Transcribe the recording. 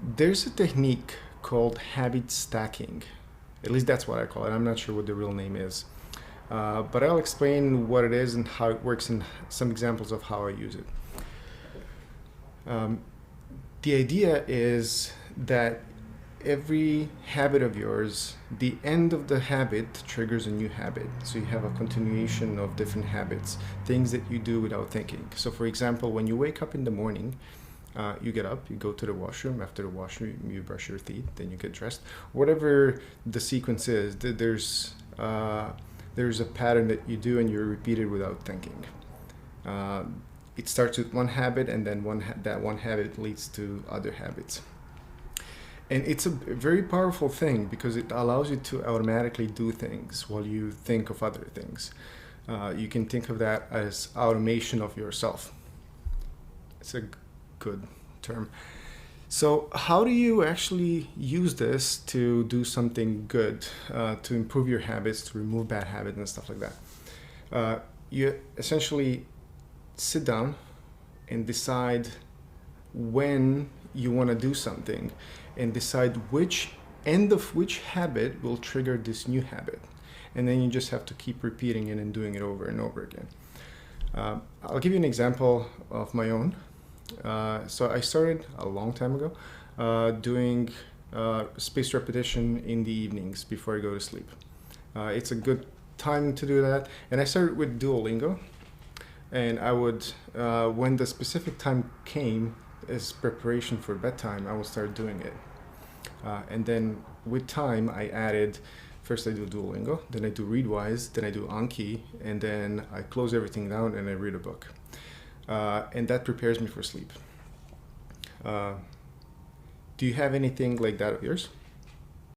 There's a technique called habit stacking. At least that's what I call it. I'm not sure what the real name is. But I'll explain what it is and how it works and some examples of how I use it. The idea is that every habit of yours, the end of the habit triggers a new habit. So you have a continuation of different habits, things that you do without thinking. So for example, when you wake up in the morning, you get up, you go to the washroom. After the washroom, you brush your teeth, then you get dressed. Whatever the sequence is, there's a pattern that you do and you repeat it without thinking. It starts with one habit, and then that one habit leads to other habits. And it's a very powerful thing because it allows you to automatically do things while you think of other things. You can think of that as automation of yourself. It's a good term. So how do you actually use this to do something good, to improve your habits, to remove bad habits and stuff like that? You essentially sit down and decide when you want to do something and decide which end of which habit will trigger this new habit. And then you just have to keep repeating it and doing it over and over again. I'll give you an example of my own. So I started a long time ago doing spaced repetition in the evenings before I go to sleep. It's a good time to do that. And I started with Duolingo. And I would, when the specific time came as preparation for bedtime, I would start doing it. And then with time, I added, first I do Duolingo, then I do Readwise, then I do Anki, and then I close everything down and I read a book. And that prepares me for sleep. Do you have anything like that of yours?